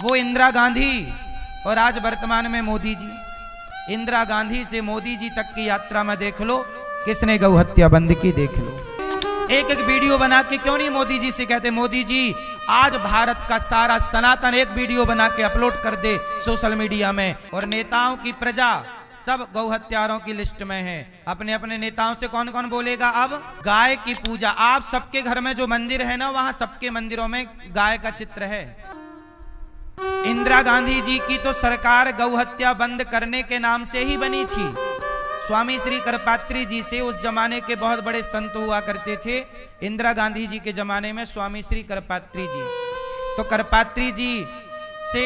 वो इंदिरा गांधी और आज वर्तमान में मोदी जी। इंदिरा गांधी से मोदी जी तक की यात्रा में देख लो किसने गौ हत्या बंद की, देख लो। एक एक वीडियो बना के क्यों नहीं मोदी जी से कहते, मोदी जी आज भारत का सारा सनातन एक वीडियो बना के अपलोड कर दे सोशल मीडिया में। और नेताओं की प्रजा सब गौ हत्यारों की लिस्ट में है। अपने अपने नेताओं से कौन कौन बोलेगा अब गाय की पूजा। आप सबके घर में जो मंदिर है ना, वहां सबके मंदिरों में गाय का चित्र है। इंदिरा गांधी जी की तो सरकार गौ हत्या बंद करने के नाम से ही बनी थी। स्वामी श्री करपात्री जी से, उस जमाने के बहुत बड़े संत हुआ करते थे इंदिरा गांधी जी के जमाने में, स्वामी श्री करपात्री जी। तो करपात्री जी से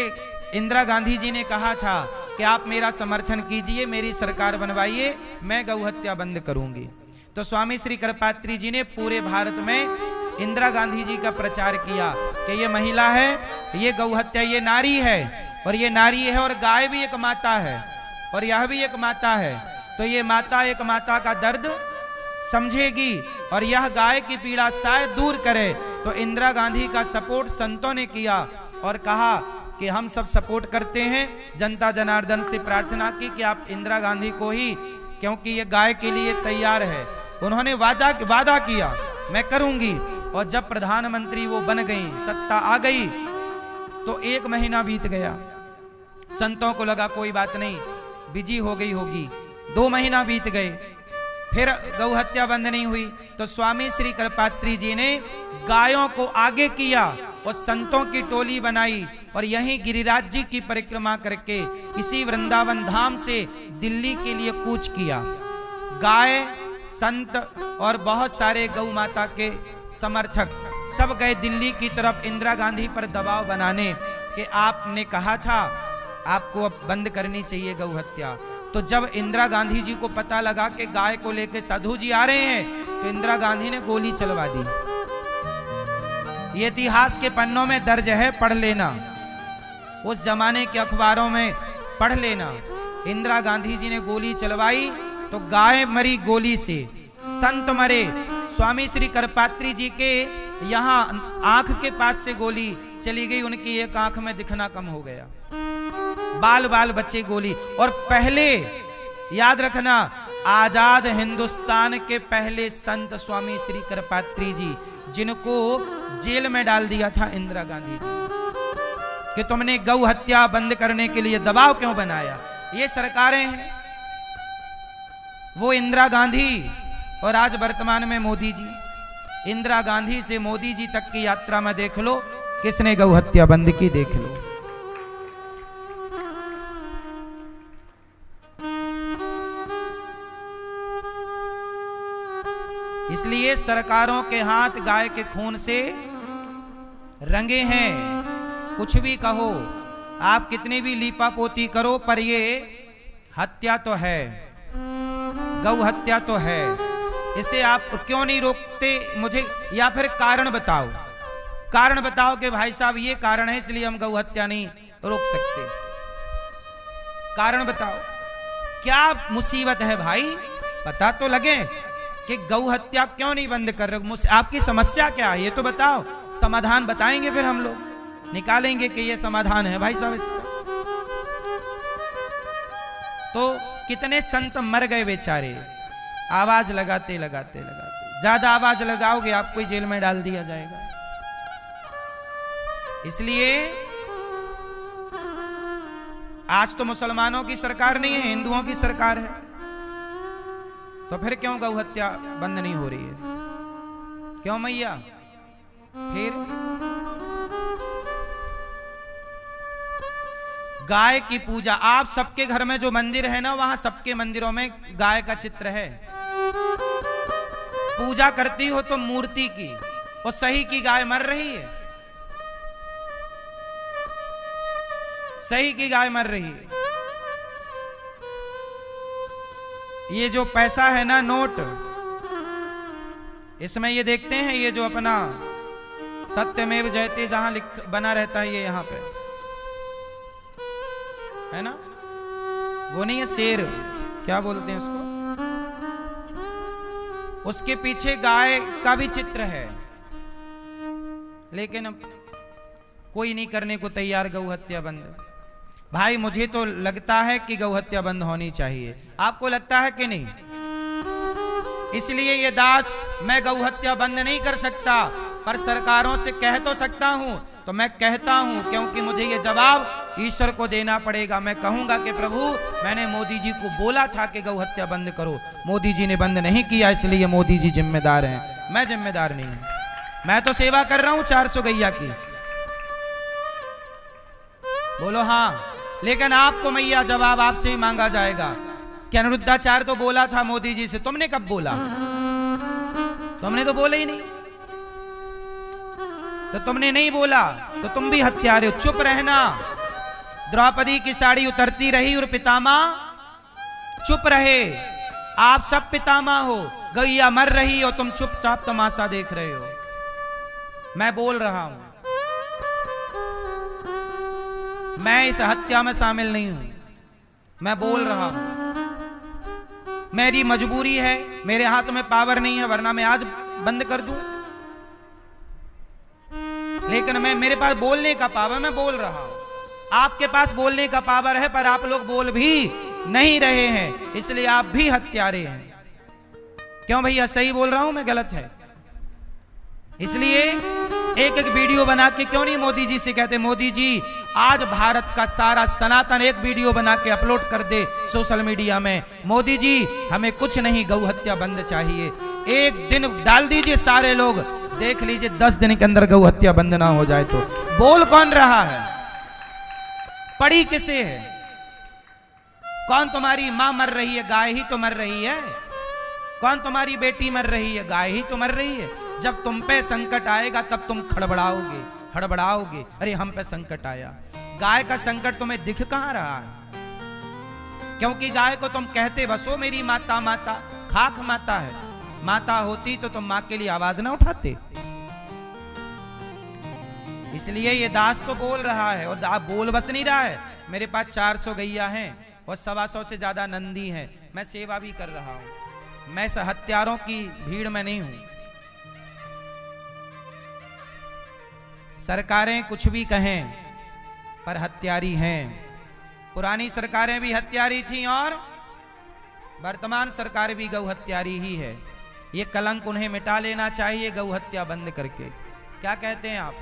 इंदिरा गांधी जी ने कहा था कि आप मेरा समर्थन कीजिए, मेरी सरकार बनवाइए, मैं गौ हत्या बंद करूंगी। तो स्वामी श्री करपात्री जी ने पूरे भारत में इंदिरा गांधी जी का प्रचार किया कि ये महिला है, ये गौ हत्या, ये नारी है, और ये नारी है और गाय भी एक माता है और यह भी एक माता है। तो ये माता एक माता का दर्द समझेगी और यह गाय की पीड़ा शायद दूर करे। तो इंदिरा गांधी का सपोर्ट संतों ने किया और कहा कि हम सब सपोर्ट करते हैं। जनता जनार्दन से प्रार्थना की कि आप इंदिरा गांधी को ही, क्योंकि ये गाय के लिए तैयार है। उन्होंने वादा किया मैं करूंगी, और जब प्रधानमंत्री वो बन गई, सत्ता आ गई, तो 1 महीना बीत गया। संतों को लगा कोई बात नहीं, बिजी हो गई होगी। 2 महीना बीत गए, फिर गौ हत्या बंद नहीं हुई। तो स्वामी श्री करपात्री जी ने गायों को आगे किया और संतों की टोली बनाई और यहीं गिरिराज जी की परिक्रमा करके इसी वृंदावन धाम से दिल्ली के लिए कूच किया। गाय, संत और बहुत सारे गौ माता के समर्थक सब गए दिल्ली की तरफ इंदिरा गांधी पर दबाव बनाने कि आपने कहा था आपको अब बंद करनी चाहिए गौ हत्या। तो जब इंदिरा गांधी जी को पता लगा कि गाय को लेकर साधु जी आ रहे हैं, तो इंदिरा गांधी ने गोली चलवा दी। ये इतिहास के पन्नों में दर्ज है, पढ़ लेना, उस जमाने के अखबारों में पढ़ लेना। इंदिरा गांधी जी ने गोली चलवाई तो गाय मरी गोली से, संत मरे। स्वामी श्री करपात्री जी के यहाँ आंख के पास से गोली चली गई, उनकी एक आंख में दिखना कम हो गया, बाल बाल बचे गोली। और पहले याद रखना, आजाद हिंदुस्तान के पहले संत स्वामी श्री करपात्री जी, जिनको जेल में डाल दिया था इंदिरा गांधी जी कि तुमने गौ हत्या बंद करने के लिए दबाव क्यों बनाया। ये सरकारें हैं, वो इंदिरा गांधी और आज वर्तमान में मोदी जी। इंदिरा गांधी से मोदी जी तक की यात्रा में देख लो किसने गौ हत्या बंद की, देख लो। इसलिए सरकारों के हाथ गाय के खून से रंगे हैं। कुछ भी कहो, आप कितनी भी लीपा पोती करो, पर ये हत्या तो है, गौ हत्या तो है। इसे आप क्यों नहीं रोकते मुझे, या फिर कारण बताओ, कारण बताओ कि भाई साहब ये कारण है इसलिए हम गौ हत्या नहीं रोक सकते। कारण बताओ, क्या मुसीबत है भाई, पता तो लगे कि गौ हत्या क्यों नहीं बंद कर रहे, आपकी समस्या क्या है ये तो बताओ। समाधान बताएंगे, फिर हम लोग निकालेंगे कि ये समाधान है भाई साहब इसका। तो कितने संत मर गए बेचारे, आवाज लगाते लगाते लगाते। ज्यादा आवाज लगाओगे आपको जेल में डाल दिया जाएगा। इसलिए आज तो मुसलमानों की सरकार नहीं है, हिंदुओं की सरकार है। तो फिर क्यों गौ हत्या बंद नहीं हो रही है, क्यों मैया? फिर गाय की पूजा, आप सबके घर में जो मंदिर है ना, वहां सबके मंदिरों में गाय का चित्र है। पूजा करती हो तो मूर्ति की, वो सही की गाय मर रही है, सही की गाय मर रही है। ये जो पैसा है ना, नोट, इसमें ये देखते हैं, ये जो अपना सत्यमेव जयते जहां बना रहता है, ये यहां पे है ना, वो नहीं है शेर, क्या बोलते हैं उसको, उसके पीछे गाय का भी चित्र है। लेकिन कोई नहीं करने को तैयार गौ हत्या बंद। भाई मुझे तो लगता है कि गौ हत्या बंद होनी चाहिए, आपको लगता है कि नहीं? इसलिए ये दास, मैं गौ हत्या बंद नहीं कर सकता, पर सरकारों से कह तो सकता हूं, तो मैं कहता हूं, क्योंकि मुझे ये जवाब ईश्वर को देना पड़ेगा। मैं कहूंगा कि प्रभु, मैंने मोदी जी को बोला था कि गौ हत्या बंद करो, मोदी जी ने बंद नहीं किया, इसलिए मोदी जी जिम्मेदार हैं, मैं जिम्मेदार नहीं हूं। मैं तो सेवा कर रहा हूं 400 गैया की। बोलो हाँ। लेकिन आपको मैया जवाब आपसे ही मांगा जाएगा कि अनिरुद्धाचार्य तो बोला था मोदी जी से, तुमने कब बोला? तुमने तो बोला ही नहीं। तो तुमने नहीं बोला तो तुम भी हत्यारे हो, चुप रहना। द्रौपदी की साड़ी उतरती रही और पितामह चुप रहे। आप सब पितामह हो, गैया मर रही हो, तुम चुपचाप तमाशा देख रहे हो। मैं बोल रहा हूं, मैं इस हत्या में शामिल नहीं हूं, मैं बोल रहा हूं। मेरी मजबूरी है, मेरे हाथ में पावर नहीं है, वरना मैं आज बंद कर दूं। लेकिन मेरे पास बोलने का पावर, मैं बोल रहा हूं। आपके पास बोलने का पावर है, पर आप लोग बोल भी नहीं रहे हैं, इसलिए आप भी हत्यारे हैं। क्यों भैया, सही बोल रहा हूं मैं, गलत है? इसलिए एक एक वीडियो बना के क्यों नहीं मोदी जी से कहते, मोदी जी आज भारत का सारा सनातन एक वीडियो बना के अपलोड कर दे सोशल मीडिया में, मोदी जी हमें कुछ नहीं, गौ हत्या बंद चाहिए। एक दिन डाल दीजिए, सारे लोग देख लीजिए, 10 दिन के अंदर गौ हत्या बंद ना हो जाए तो। बोल कौन रहा है? पड़ी किसे है? कौन तुम्हारी मां मर रही है? गाय ही तो मर रही है। कौन तुम्हारी बेटी मर रही है? गाय ही तो मर रही है। जब तुम पे संकट आएगा तब तुम खड़बड़ाओगे, हड़बड़ाओगे, अरे हम पे संकट आया। गाय का संकट तुम्हें दिख कहां रहा है? क्योंकि गाय को तुम कहते बसो मेरी माता माता, खाक माता है। माता होती तो तुम मां के लिए आवाज ना उठाते। इसलिए ये दास तो बोल रहा है, और बोल बस नहीं रहा है। मेरे पास 400 गैया हैं और 125 से ज्यादा नंदी हैं। मैं सेवा भी कर रहा हूं, मैं हत्यारों की भीड़ में नहीं हूं। सरकारें कुछ भी कहें, पर हत्यारी हैं। पुरानी सरकारें भी हत्यारी थीं और वर्तमान सरकार भी गौ हत्यारी ही है। ये कलंक उन्हें मिटा लेना चाहिए गौ हत्या बंद करके। क्या कहते हैं आप?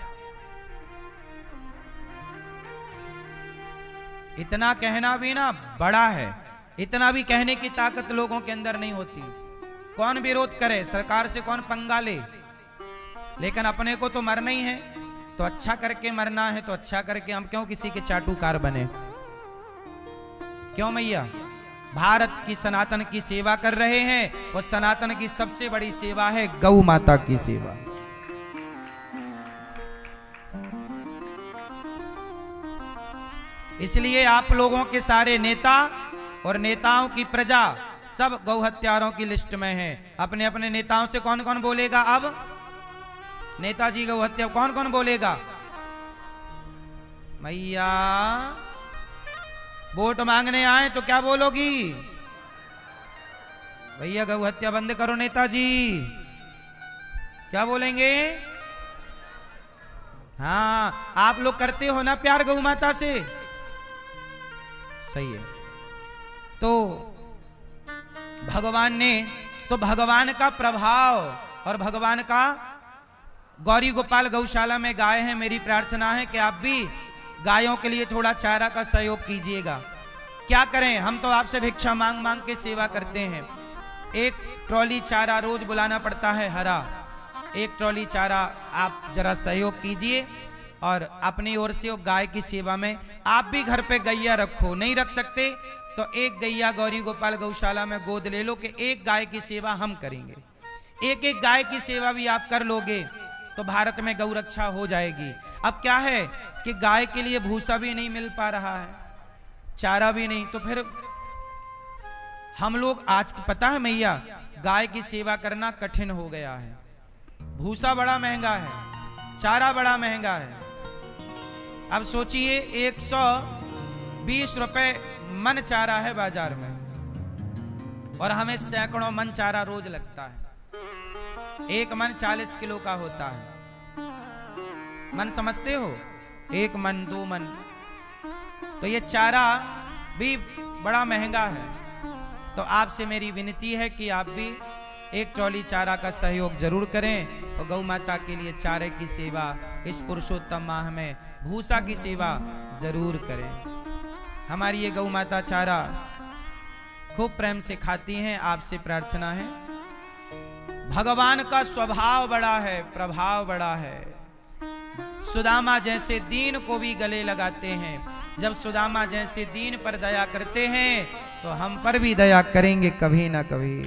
इतना कहना भी ना बड़ा है, इतना भी कहने की ताकत लोगों के अंदर नहीं होती। कौन विरोध करे, सरकार से कौन पंगा ले, लेकिन अपने को तो मरना ही है, तो अच्छा करके मरना है, तो अच्छा करके। हम क्यों किसी के चाटुकार बने? क्यों मैया? भारत की सनातन की सेवा कर रहे हैं, और सनातन की सबसे बड़ी सेवा है गौ माता की सेवा। इसलिए आप लोगों के सारे नेता और नेताओं की प्रजा सब गौ हत्यारों की लिस्ट में है। अपने अपने नेताओं से कौन कौन बोलेगा? अब नेताजी गौ हत्या कौन कौन बोलेगा? मैया वोट मांगने आए तो क्या बोलोगी? भैया गौ हत्या बंद करो नेताजी, क्या बोलेंगे? हाँ, आप लोग करते हो ना प्यार गौ माता से, सही है। तो भगवान ने, तो भगवान का प्रभाव और भगवान का गौरी गोपाल गौशाला में गाय है। मेरी प्रार्थना है कि आप भी गायों के लिए थोड़ा चारा का सहयोग कीजिएगा। क्या करें, हम तो आपसे भिक्षा मांग मांग के सेवा करते हैं। एक ट्रॉली चारा रोज बुलाना पड़ता है हरा, एक ट्रॉली चारा आप जरा सहयोग कीजिए, और अपनी ओर से गाय की सेवा में आप भी घर पे गैया रखो। नहीं रख सकते तो एक गैया गौरी गोपाल गौशाला में गोद ले लो कि एक गाय की सेवा हम करेंगे। एक एक गाय की सेवा भी आप कर लोगे तो भारत में गौ रक्षा हो जाएगी। अब क्या है कि गाय के लिए भूसा भी नहीं मिल पा रहा है, चारा भी नहीं, तो फिर हम लोग आज पता है मैया, गाय की सेवा करना कठिन हो गया है। भूसा बड़ा महंगा है, चारा बड़ा महंगा है। अब सोचिए 120 रुपए मन चारा है बाजार में, और हमें सैकड़ों मन चारा रोज लगता है। एक मन 40 किलो का होता है। मन समझते हो? 1 मन 2 मन। तो ये चारा भी बड़ा महंगा है। तो आपसे मेरी विनती है कि आप भी 1 ट्रॉली चारा का सहयोग जरूर करें और गौ माता के लिए चारे की सेवा इस पुरुषोत्तम माह में भूसा की सेवा जरूर करें। हमारी ये गौ माता चारा खूब प्रेम से खाती हैं। आपसे प्रार्थना है, भगवान का स्वभाव बड़ा है, प्रभाव बड़ा है। सुदामा जैसे दीन को भी गले लगाते हैं। जब सुदामा जैसे दीन पर दया करते हैं तो हम पर भी दया करेंगे कभी ना कभी।